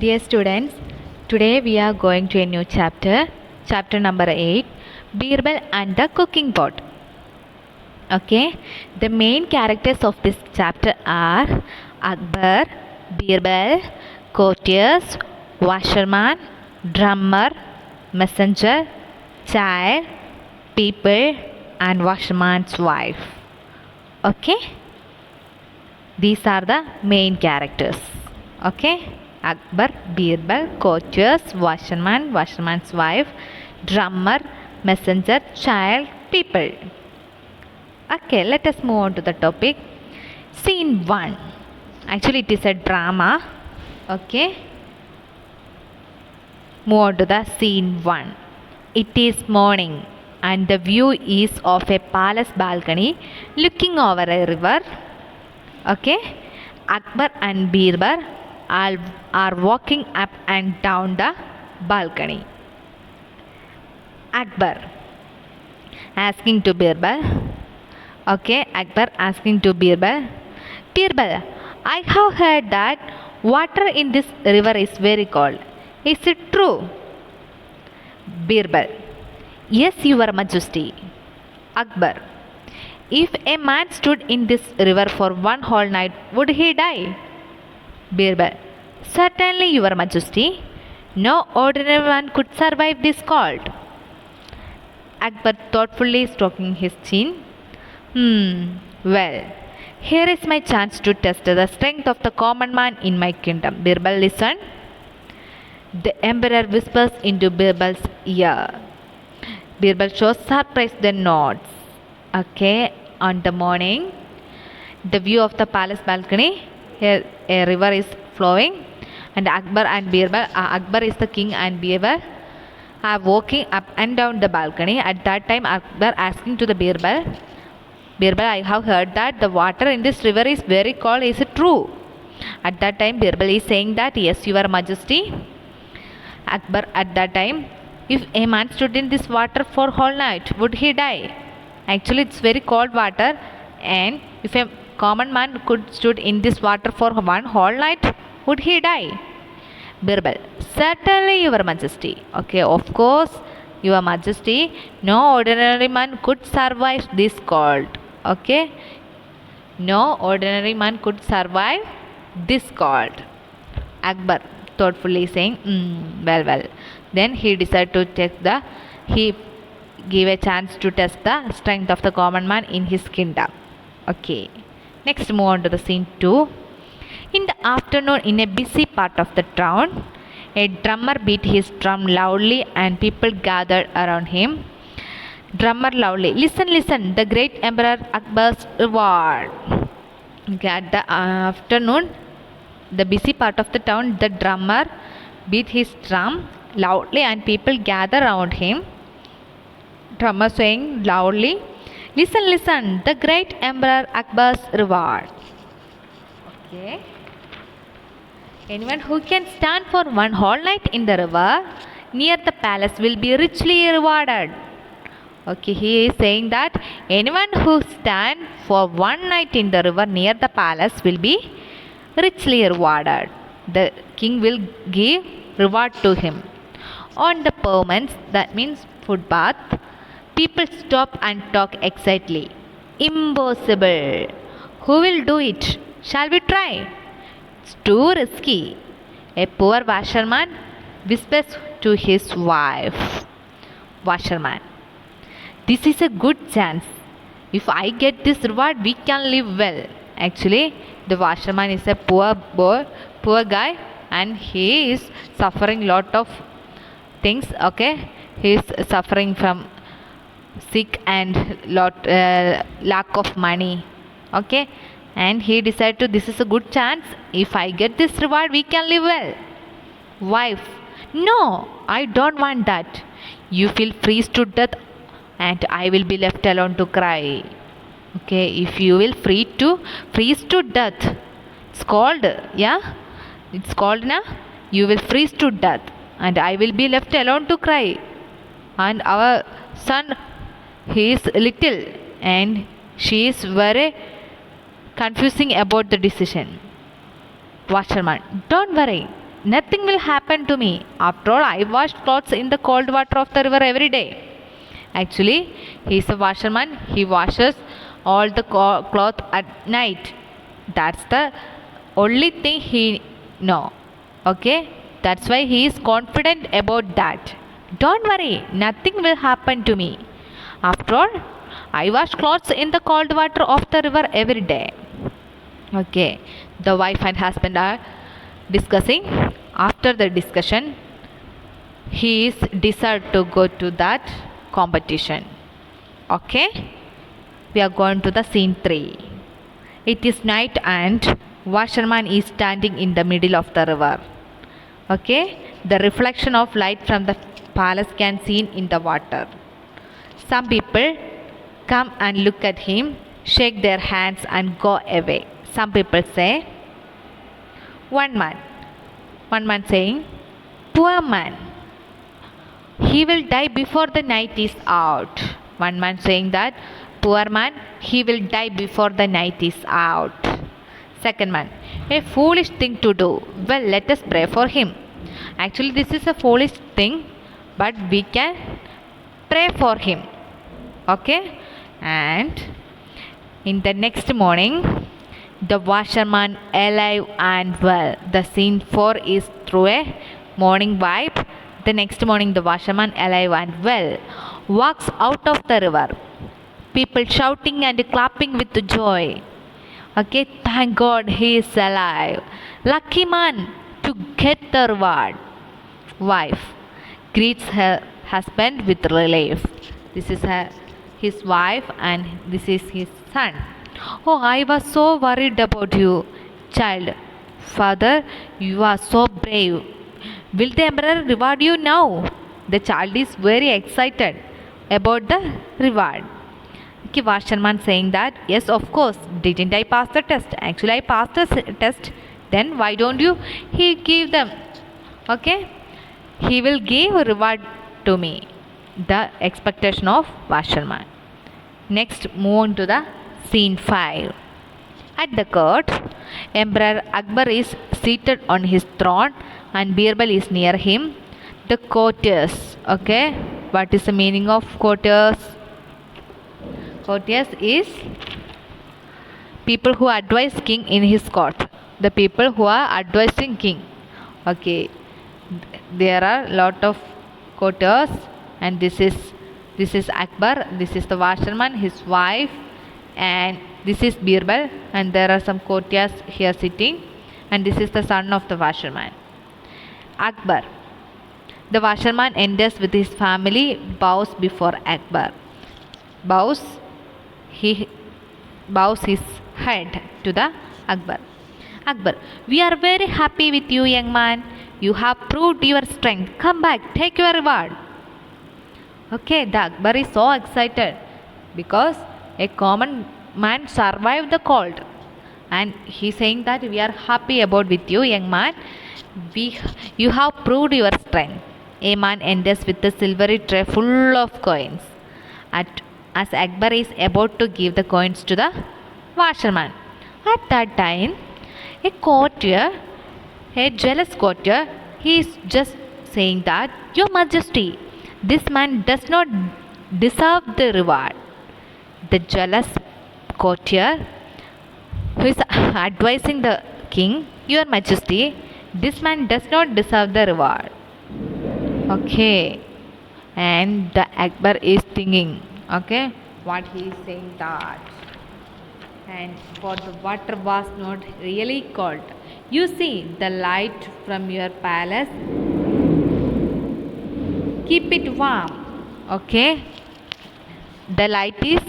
Dear students, today we are going to a new chapter number 8, Birbal and the cooking pot. Okay, the main characters of this chapter are Akbar, Birbal, courtiers, washerman, drummer, messenger, child, people, and washerman's wife. Okay, these are the main characters. Okay, Akbar, Birbal, courtiers, washerman, washerman's wife, drummer, messenger, child, people. Okay, let us move on to the topic. Scene 1. Actually, it is a drama. Okay. Move on to the scene 1. It is morning and the view is of a palace balcony looking over a river. Okay. Akbar and Birbal are walking up and down the balcony. Akbar asking to Birbal. Okay, Akbar asking to Birbal. Birbal, I have heard that water in this river is very cold. Is it true? Birbal, yes, your majesty. Akbar, if a man stood in this river for one whole night, would he die? Birbal, certainly, your majesty. No ordinary one could survive this cold. Akbar thoughtfully stroking his chin. Well, here is my chance to test the strength of the common man in my kingdom. Birbal, listen. The emperor whispers into Birbal's ear. Birbal shows surprise, then nods. Okay, on the morning, the view of the palace balcony, here a river is flowing, and Akbar and Birbal, Akbar is the king and Birbal are walking up and down the balcony. At that time, Akbar asking to the Birbal, Birbal, I have heard that the water in this river is very cold. Is it true? At that time, Birbal is saying that, yes, your majesty. Akbar at that time, if a man stood in this water for whole night, would he die? Actually, it's very cold water, and if a common man could stood in this water for one whole night, would he die? Birbal, certainly, your majesty. Okay, of course, your majesty. No ordinary man could survive this cold. Okay, no ordinary man could survive this cold. Akbar thoughtfully saying, well. Then he decided to he gave a chance to test the strength of the common man in his kingdom. Okay, next move on to the scene 2. In the afternoon, in a busy part of the town, a drummer beat his drum loudly and people gathered around him. Drummer loudly, listen, the great emperor Akbar's reward. Okay, at the afternoon, the busy part of the town, the drummer beat his drum loudly and people gather around him. Drummer saying loudly, listen, the great emperor Akbar's reward. Okay. Anyone who can stand for one whole night in the river near the palace will be richly rewarded. Okay, he is saying that anyone who stands for one night in the river near the palace will be richly rewarded. The king will give reward to him. On the pavements, that means footpath, people stop and talk excitedly. Impossible. Who will do it? Shall we try? It's too risky. A poor washerman whispers to his wife. Washerman, this is a good chance. If I get this reward, we can live well. Actually, the washerman is a poor guy, and he is suffering lot of things. Okay, he is suffering from sick and lack of money. Okay, and he decided to, this is a good chance. If I get this reward, we can live well. Wife, no, I don't want that. You will freeze to death and I will be left alone to cry. Okay, if you will freeze to death, it's called, yeah, it's called na, you will freeze to death and I will be left alone to cry. And our son, he is little and she is very confusing about the decision. Washerman, don't worry, nothing will happen to me. After all, I wash clothes in the cold water of the river every day. Actually, he is a washerman. He washes all the cloth at night. That's the only thing he know. Okay, that's why he is confident about that. Don't worry, nothing will happen to me. After all, I wash clothes in the cold water of the river every day. Okay, the wife and husband are discussing. After the discussion, he is decided to go to that competition. Okay, we are going to the scene 3. It is night and washerman is standing in the middle of the river. Okay, the reflection of light from the palace can seen in the water. Some people come and look at him, shake their hands and go away. Some people say, one man saying, poor man, he will die before the night is out. One man saying that, poor man, he will die before the night is out. Second man, a foolish thing to do. Well, let us pray for him. Actually, this is a foolish thing, but we can pray for him. Okay, and in the next morning, the washerman alive and well. The scene 4 is through a morning vibe. The next morning, the washerman alive and well walks out of the river. People shouting and clapping with joy. Okay, thank God he is alive. Lucky man to get the reward. Wife greets her husband with relief. This is his wife and this is his son. Oh, I was so worried about you, child. Father, you are so brave. Will the emperor reward you now? The child is very excited about the reward. Okay, washerman saying that, yes, of course. Didn't I pass the test? Actually, I passed the test. Then why don't you? He give them. Okay, he will give a reward to me. The expectation of washerman. Next, move on to the scene 5. At the court, Emperor Akbar is seated on his throne and Birbal is near him. The courtiers. Okay, what is the meaning of courtiers? Courtiers is people who advise king in his court. The people who are advising king. Okay, there are lot of courtiers, and this is Akbar. This is the washerman, his wife, and this is Birbal, and there are some courtiers here sitting, and this is the son of the washerman. Akbar. The washerman enters with his family, bows before Akbar. He bows his head to the Akbar. Akbar, we are very happy with you, young man. You have proved your strength. Come back, take your reward. Okay, the Akbar is so excited because a common man survived the cold, and he saying that we are happy about with you, young man. You have proved your strength. A man enters with a silvery tray full of coins. As Akbar is about to give the coins to the washerman. At that time, a courtier, a jealous courtier, he is just saying that, Your Majesty, this man does not deserve the reward. The jealous courtier who is advising the king, Your Majesty, this man does not deserve the reward. Okay, and the Akbar is thinking, okay, what he is saying that, and for the water was not really cold. You see, the light from your palace, keep it warm. Okay, the light is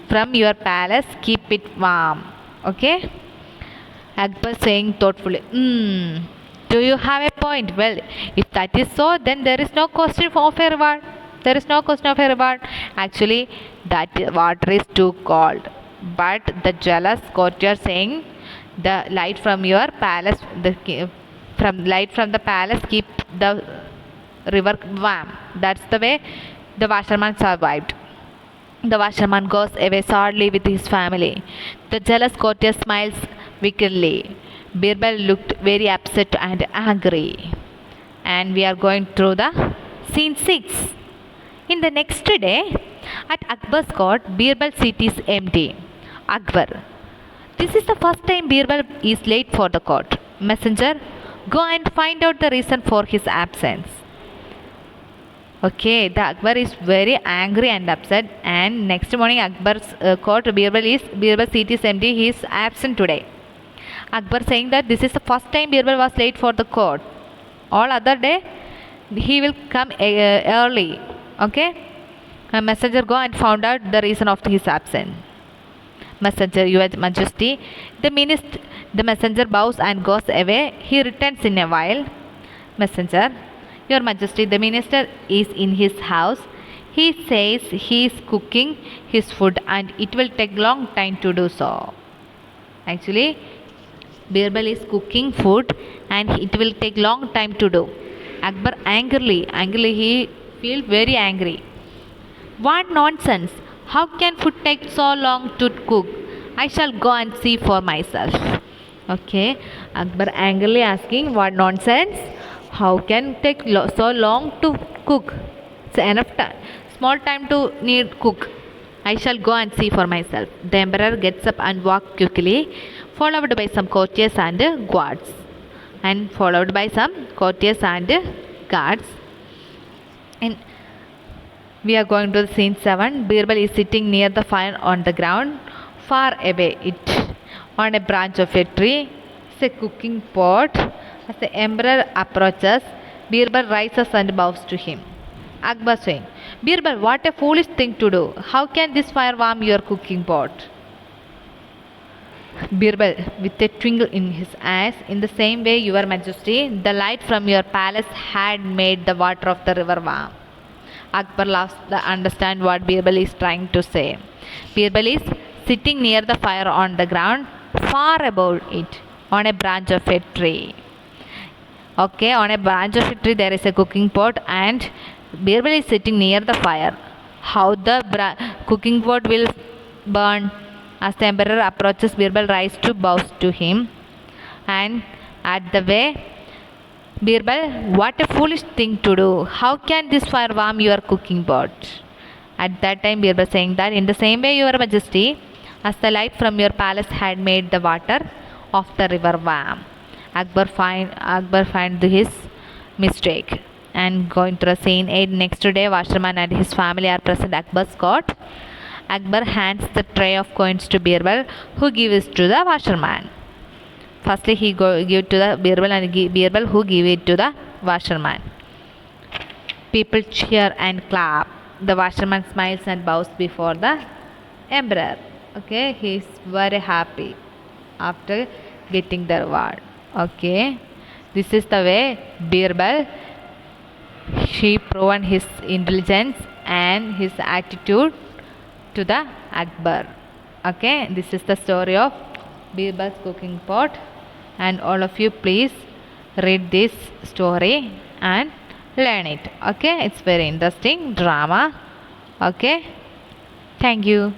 from your palace, keep it warm. Okay, Akbar saying thoughtfully, do you have a point? Well, if that is so, then there is no question of a reward. There is no question of a reward. Actually, that water is too cold. But the jealous courtier saying, the light from your palace, light from the palace keep the river warm. That's the way the washerman survived. The washerman goes away sadly with his family. The jealous courtier smiles wickedly. Birbal looked very upset and angry. And we are going through the scene 6. In the next day, at Akbar's court, Birbal's seat is empty. Akbar. This is the first time Birbal is late for the court. Messenger, go and find out the reason for his absence. Okay, the Akbar is very angry and upset, and next morning Akbar's court, Birbal's seat is empty. He is absent today. Akbar saying that this is the first time Birbal was late for the court. All other day he will come early. Okay, a messenger go and found out the reason of his absence. Messenger, Your Majesty, the messenger bows and goes away. He returns in a while. Messenger, Your Majesty, the minister is in his house. He says he is cooking his food and it will take long time to do so. Actually, Birbal is cooking food and it will take long time to do. Akbar angrily he feels very angry. What nonsense! How can food take so long to cook? I shall go and see for myself. Okay, Akbar angrily asking, what nonsense? How can take so long to cook? It's enough time, small time to need cook. I shall go and see for myself. The emperor gets up and walks quickly, followed by some courtiers and guards. And we are going to scene 7. Birbal is sitting near the fire on the ground, far away it, on a branch of a tree. It's a cooking pot. As the emperor approaches, Birbal rises and bows to him. Akbar saying, Birbal, what a foolish thing to do. How can this fire warm your cooking pot? Birbal, with a twinkle in his eyes, in the same way, Your Majesty, the light from your palace had made the water of the river warm. Akbar laughs to understand what Birbal is trying to say. Birbal is sitting near the fire on the ground, far above it, on a branch of a tree. Okay, on a branch of a tree there is a cooking pot and Birbal is sitting near the fire. How the cooking pot will burn? As the emperor approaches, Birbal rises to bow to him. And at the way, Birbal, what a foolish thing to do. How can this fire warm your cooking pot? At that time, Birbal saying that, in the same way, Your Majesty, as the light from your palace had made the water of the river warm. Akbar find his mistake. And going to the scene 8, next day, Washerman and his family are present at Akbar's court. Akbar hands the tray of coins to Birbal, who gives it to the washerman. Firstly, he give it to the Birbal and Birbal who give it to the washerman. People cheer and clap. The washerman smiles and bows before the emperor. Okay, he is very happy after getting the reward. Okay, this is the way Birbal, he proven his intelligence and his attitude to the Akbar. Okay, this is the story of Birbal's cooking pot, and all of you please read this story and learn it. Okay, it's very interesting drama. Okay, thank you.